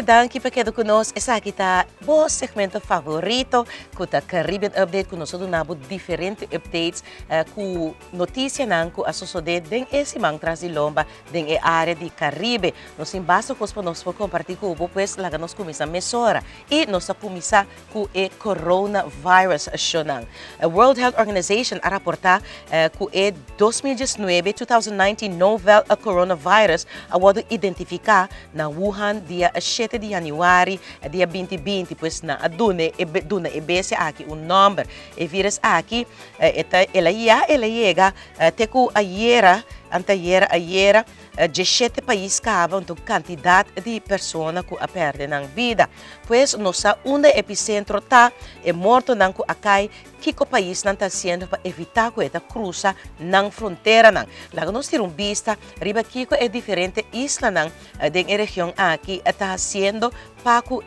danke pa quedo conosco. Essa aqui tá bom segmento favorito, com a Caribbean Update, com nós nabo diferentes updates, com notícia não com a sociedade den esse mang traz de lomba den e área de Caribe. Nós basta com nós compartilhar com o pois lá nós começa mesora e nós começa com o coronavirus shonang. A World Health Organization a reportar com o 2019 novel coronavirus a wado identificar na Wuhan dia 7 de januari dia 2020 pois na adune e bese aqui number e vírus aqui ela chega teku ayera 17 países cavam então quantidade de pessoas que a perdem a vida. Pois nossa epicentro tá é morto não que acai que o país não está sendo para evitar que esta cruza na fronteira não. Lá nós temos vista riba que é diferente isla não da região aqui está sendo para que o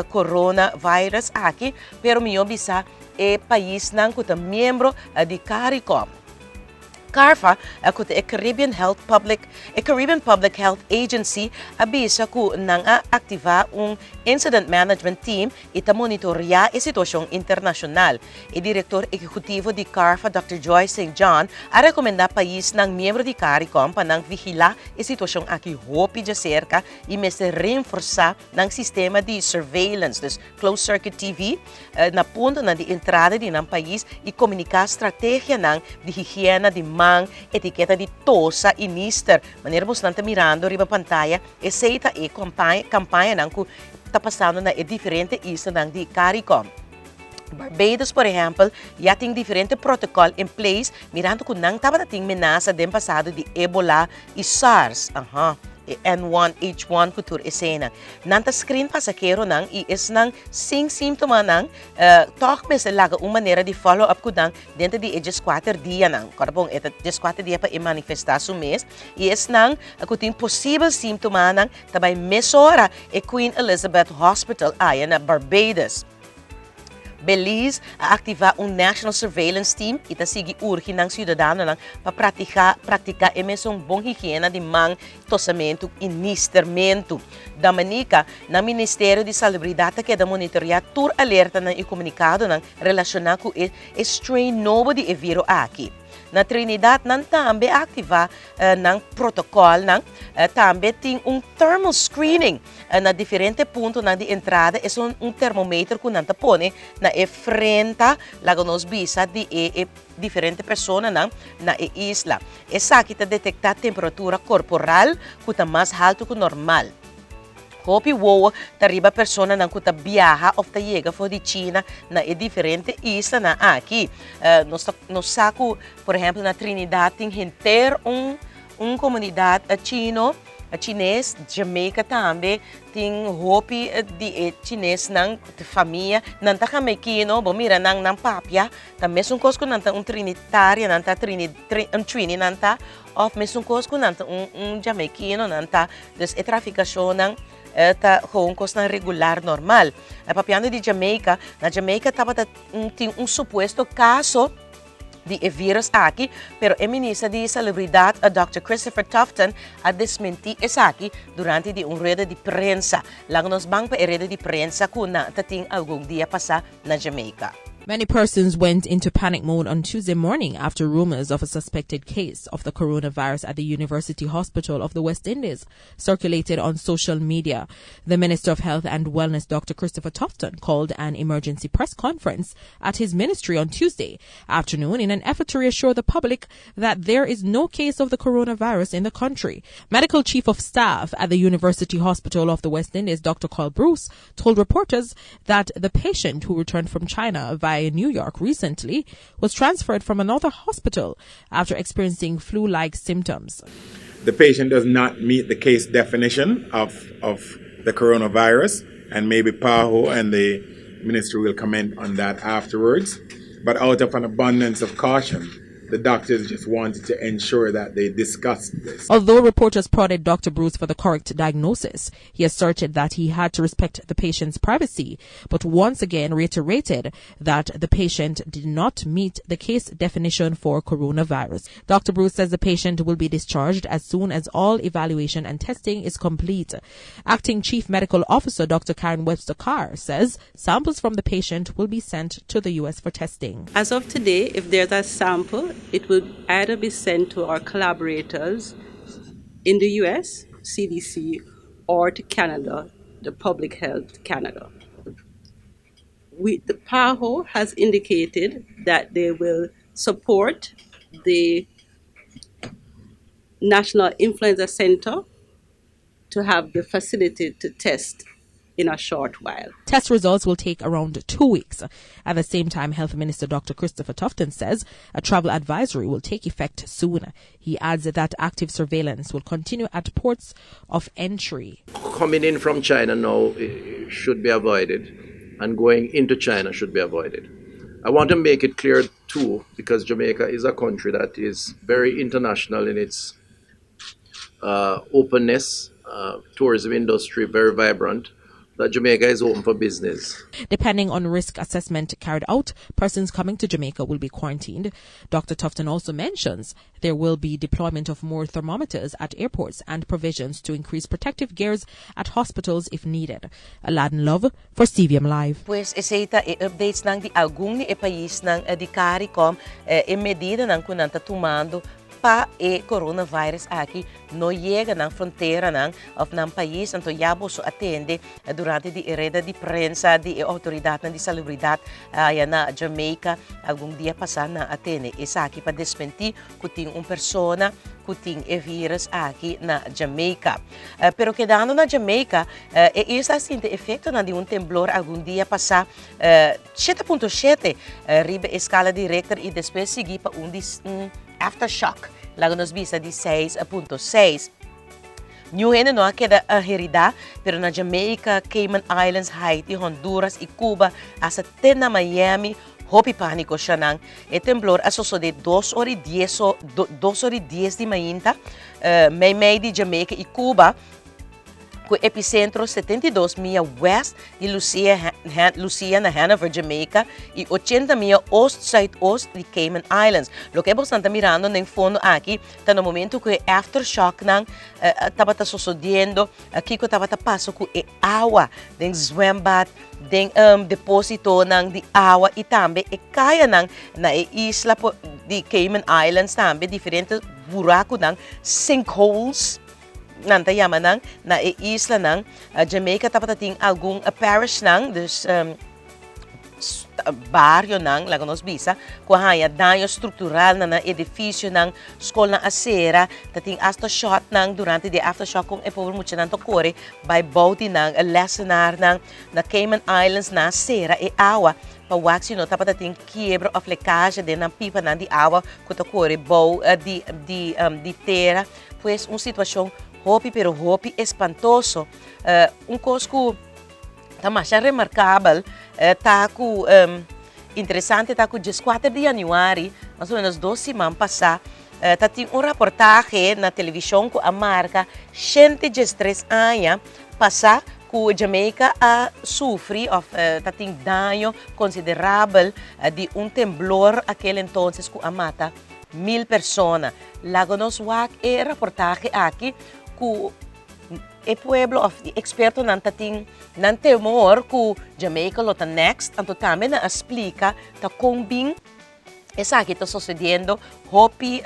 coronavirus aqui, pero melhor bisa é país não que é membro de Caricom. CARFA, a Caribbean Public Health Agency, abisa que nang ativar incident management team e monitorear a situação internacional. O diretor executivo de CARFA, Dr. Joy St. John, a recomendar país nang membro de CARICOM para vigilar a situação aqui hopi de cerca e reforçar nang sistema de surveillance, dus closed circuit TV, na ponto de entrada de nang país e comunicar estratégia nang de higiene de etiqueta de tosa e nister. Maneira você está mirando riba pantalla, essa é a campanha que está passando na diferente isla de CARICOM. Barbados, por exemplo, já tem diferente protocolo em place, mirando que não estava tendo ameaça do passado de Ebola e SARS. N1, H1 kultur esena. Nanta screen passageiro nang is nang sing simptoma nang talk mes laga uma maneira de follow up kudang dentro de 4 dias nang. Karbong eta 4 dias para manifestar su mês e es nang kuting possível simptoma nang tabay mesora e Queen Elizabeth Hospital aya na Barbados. Belize a ativar National Surveillance Team e ta sige urge ng cidadano lang para praticar emissão bom higiene de mang, tosamento e nistermento. Dominica, na Ministério de Salubridade que da monitorear tur alerta na e comunicado ng relacionado com o strain novo de vírus aqui. Na Trinidad, nang também ativar ng protocolo, também tem thermal screening na diferente pontos de entrada. É termômetro que nang tapone na frente lago nos bisa de diferente pessoa na isla. Essa aqui está detectar temperatura corporal que está mais alto que normal. Hopi woa tariba persona nang kuta biyaha of ta yega fo di China na diferente isla na aqui. Nos saco, por exemplo, na Trinidad tem inteiro comunidade chinês, Jamaica também tem hopi de chinês nang família nanta kamekino bo mira nang papia também são coisas nanta trinitária nanta trini nanta of mesmo coisas nanta jamaicano nanta des e traficação nang ta hong costa regular normal. Papiando de Jamaica, na Jamaica tem suposto caso de vírus aqui, pero o ministro de Salubridade, Dr. Christopher Tufton, a desmentir isso aqui durante rede de prensa. Lá nos bang pa rede de prensa kung tating algum dia passar na Jamaica. Many persons went into panic mode on Tuesday morning after rumors of a suspected case of the coronavirus at the University Hospital of the West Indies circulated on social media. The Minister of Health and Wellness, Dr. Christopher Tufton, called an emergency press conference at his ministry on Tuesday afternoon in an effort to reassure the public that there is no case of the coronavirus in the country. Medical Chief of Staff at the University Hospital of the West Indies, Dr. Carl Bruce, told reporters that the patient who returned from China via New York recently was transferred from another hospital after experiencing flu-like symptoms. The patient does not meet the case definition of the coronavirus, and maybe PAHO and the ministry will comment on that afterwards. But out of an abundance of caution, the doctors just wanted to ensure that they discussed this. Although reporters prodded Dr. Bruce for the correct diagnosis, he asserted that he had to respect the patient's privacy, but once again reiterated that the patient did not meet the case definition for coronavirus. Dr. Bruce says the patient will be discharged as soon as all evaluation and testing is complete. Acting Chief Medical Officer Dr. Karen Webster-Carr says samples from the patient will be sent to the U.S. for testing. As of today, if there's a sample, it will either be sent to our collaborators in the US, CDC, or to Canada, the Public Health Canada. The PAHO has indicated that they will support the National Influenza Center to have the facility to test in a short while. Test results will take around 2 weeks. At the same time, Health Minister Dr. Christopher Tufton says a travel advisory will take effect soon. He adds that active surveillance will continue at ports of entry. Coming in from China now should be avoided, and going into China should be avoided. I want to make it clear too, because Jamaica is a country that is very international in its openness, tourism industry very vibrant, that Jamaica is open for business. Depending on risk assessment carried out, persons coming to Jamaica will be quarantined. Dr. Tufton also mentions there will be deployment of more thermometers at airports and provisions to increase protective gears at hospitals if needed. Aladdin Love for CVM Live. Pues ita updates ng di algung ni país ng di CARICOM medida ng kunanta tomando pa coronavirus aqui no llega ng frontera ng país anto yabo so atende durante di hereda di prensa di autoridad di salubridad na Jamaica algum dia passar na atende isa aqui pa desmentir kuting persona kuting virus aqui na Jamaica pero quedando na Jamaica isso sente efeito na de temblor algum dia passar 7.7 riba escala de Richter e depois seguir para aftershock, lago nos bisa de 6.6. New Haven não queda a herida, pero na Jamaica, Cayman Islands, Haiti, Honduras e Cuba, até na Miami, hopi pânico siya nang temblor asoso de 2 horas e 10 de manhã, may de Jamaica e Cuba, com epicentro 72 milhas west de Lucia na Hanover, Jamaica, e 80 milhas oeste-sudoeste de Cayman Islands. Lo que é bastante mirando no fundo aqui, está no momento que o aftershock estava sucedendo, aqui que estava passando com água, den zwembad, den depósito de água e também kaya na isla de Cayman Islands também diferentes buracos sinkholes. Nanta yaman na isla ng Jamaica tapos ating algung parish ng baryo ng Laganos Bisa kuhaya danyo struktural na edifisyo ng school ng Asera tating aftershock ng durante the aftershock kung epover mo siya ng tokore by bauti ng lessenar ng na Cayman Islands na Asera awa pawaksi no tapat ating quiebra of leakage din ng pipa ng di awa kutokore bow di terra pues sitwasyon hopi espantoso. Coisa tamasha remarcável, interessante, dia 4 de janeiro, mais ou menos 2 semanas passadas, tem reportagem na televisão com a marca 103 anos, passar que Jamaica sofre tem dano considerável de temblor aquele entonces que mata 1,000 pessoas. Lago nos wak reportagem aqui que o pueblo of experto nan temor que Jamaica lota next anto também na explica ta combin essa aqui está sucedendo hopi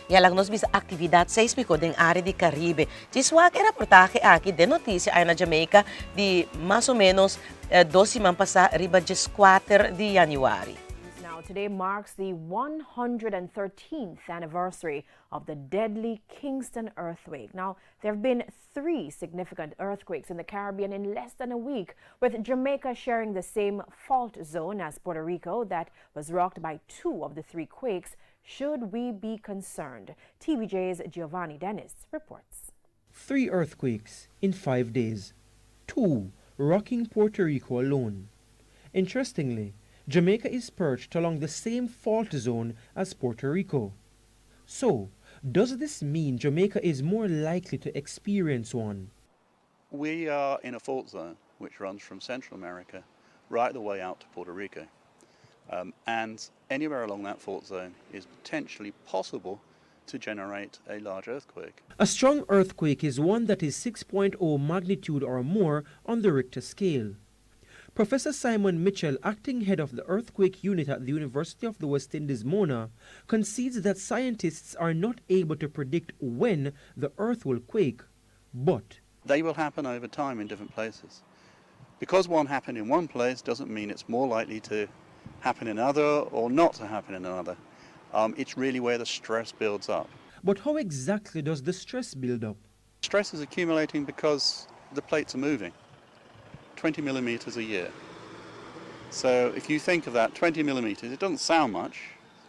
lang nos bisa atividade sísmica den área de Caribe. Diswa que reportagem aqui de notícia aí na Jamaica de mais ou menos 2 semanas passadas riba de 4 de janeiro. Today marks the 113th anniversary of the deadly Kingston earthquake. Now, there have been 3 significant earthquakes in the Caribbean in less than a week, with Jamaica sharing the same fault zone as Puerto Rico that was rocked by 2 of the 3 quakes. Should we be concerned? TVJ's Giovanni Dennis reports. 3 earthquakes in 5 days, 2 rocking Puerto Rico alone. Interestingly, Jamaica is perched along the same fault zone as Puerto Rico. So, does this mean Jamaica is more likely to experience one? We are in a fault zone which runs from Central America right the way out to Puerto Rico. And anywhere along that fault zone is potentially possible to generate a large earthquake. A strong earthquake is one that is 6.0 magnitude or more on the Richter scale. Professor Simon Mitchell, acting head of the earthquake unit at the University of the West Indies, Mona, concedes that scientists are not able to predict when the earth will quake, but they will happen over time in different places. Because one happened in one place doesn't mean it's more likely to happen in another or not to happen in another. It's really where the stress builds up. But how exactly does the stress build up? Stress is accumulating because the plates are moving. 20 millimeters a year. So if you think of that, 20 millimeters, it doesn't sound much,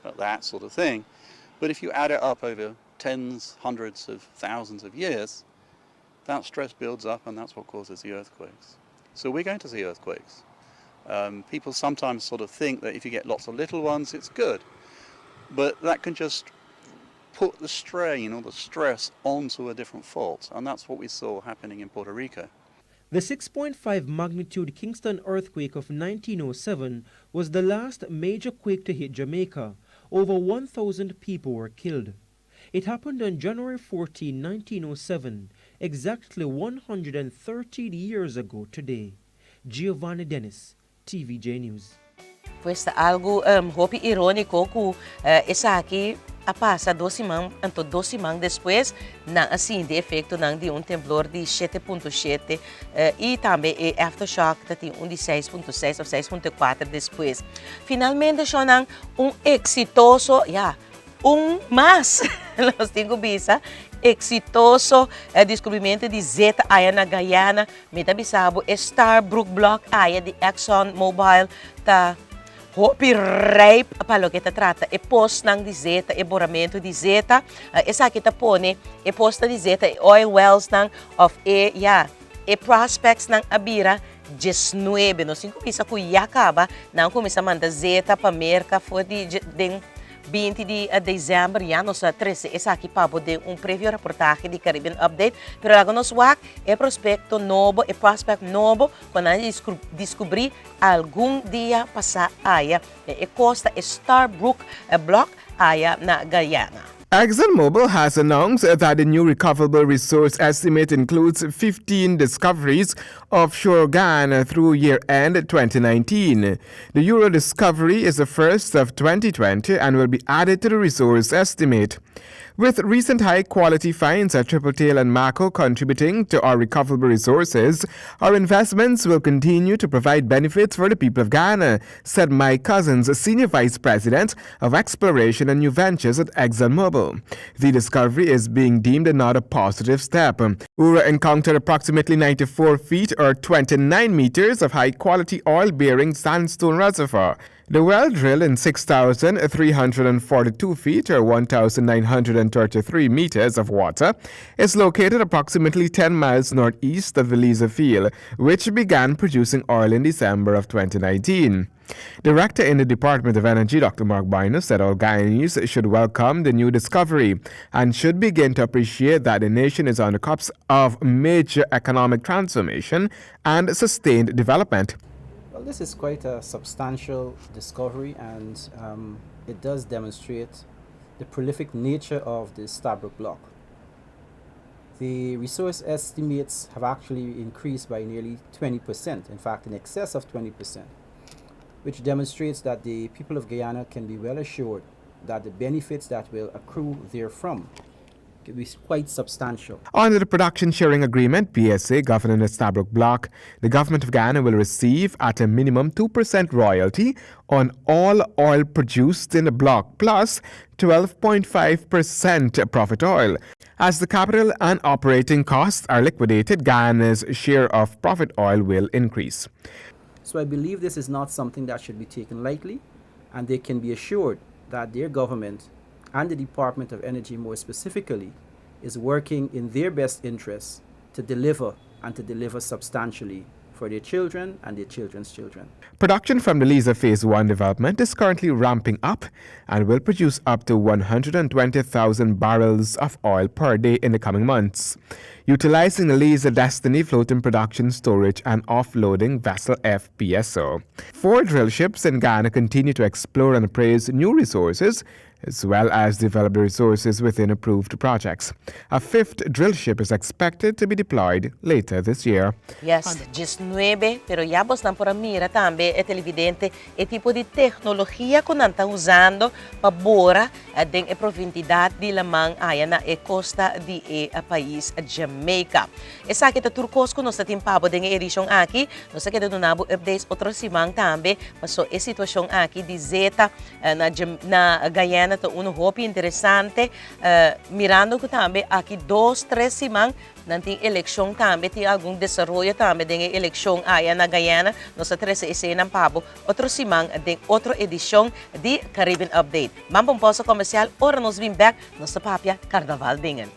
but that sort of thing. But if you add it up over tens, hundreds of thousands of years, that stress builds up and that's what causes the earthquakes. So we're going to see earthquakes. People sometimes sort of think that if you get lots of little ones, it's good. But that can just put the strain or the stress onto a different fault. And that's what we saw happening in Puerto Rico. The 6.5 magnitude Kingston earthquake of 1907 was the last major quake to hit Jamaica. Over 1,000 people were killed. It happened on January 14, 1907, exactly 113 years ago today. Giovanni Dennis, TVJ News. Pues algo hopi irónico que essa aqui passa 12 semanas depois na assim de efeito de temblor de 7.7 e também aftershock que tem de 6.6 ou 6.4 depois. Finalmente já exitoso, mas nós temos visa exitoso descobrimento de Zeta aí na Guyana, metabisabo Starbrook Block aí de Exxon Mobil tá hopi rape palo que trata e post nang di Zeta e boramento di Zeta essa que pone e posta di Zeta e oil wells nang of e prospects nang abira 19 no 5 pisa ku yakaba nang começa manda Zeta pa merca foi de 20 de dezembro, nos 13, essa aqui para poder preview reportagem de Caribbean Update, pero agora nós é prospecto novo, é prospect novo, quando a gente descobrir algum dia passar aí, costa Starbrook Block aí na Guyana. ExxonMobil has announced that the new recoverable resource estimate includes 15 discoveries offshore Guyana through year-end 2019. The Euro discovery is the first of 2020 and will be added to the resource estimate. With recent high-quality finds at Triple Tail and Mako contributing to our recoverable resources, our investments will continue to provide benefits for the people of Guyana, said Mike Cousins, Senior Vice President of Exploration and New Ventures at ExxonMobil. The discovery is being deemed another positive step. URA encountered approximately 94 feet or 29 meters of high-quality oil-bearing sandstone reservoir. The well drilled in 6,342 feet or 1,933 meters of water is located approximately 10 miles northeast of the Liza field, which began producing oil in December of 2019. Director in the Department of Energy, Dr. Mark Bynum, said all Guyanese should welcome the new discovery and should begin to appreciate that the nation is on the cusp of major economic transformation and sustained development. Well, this is quite a substantial discovery, and it does demonstrate the prolific nature of the Starbrook block. The resource estimates have actually increased by nearly 20%, in fact in excess of 20%, which demonstrates that the people of Guyana can be well assured that the benefits that will accrue therefrom can be quite substantial. Under the Production Sharing Agreement, PSA, governing the Starbrook block, the government of Guyana will receive at a minimum 2% royalty on all oil produced in the block, plus 12.5% profit oil. As the capital and operating costs are liquidated, Guyana's share of profit oil will increase. So I believe this is not something that should be taken lightly, and they can be assured that their government and the Department of Energy more specifically is working in their best interests to deliver and to deliver substantially for their children and their children's children. Production from the Liza Phase 1 development is currently ramping up and will produce up to 120,000 barrels of oil per day in the coming months. Utilizing the Liza Destiny floating production, storage and offloading vessel FPSO. 4 drill ships in Ghana continue to explore and appraise new resources as well as develop the resources within approved projects. A 5th drill ship is expected to be deployed later this year. Yes, 19, pero yabos na por mira tambe é televidente e tipo de tecnologia que nanta usando para den e profundidade de lamang aya na e costa de a país Jamaica. Esa kita turcos ko nos timpabo den edition aqui, nos kita donabo updates outro simang tambe, paso e situação aqui de zeta na Guyana to uno hopi interessante, mirando ko tambe aqui 2-3 simang nanting eleksyon tambe ti algum desarrollo tambe den eleksyon aya na Guyana no sa 13 ng pabo otro simang den otro edisyon di Caribbean Update. Mampong poso komersyal ora nos bim back no sa papya Carnival dingen.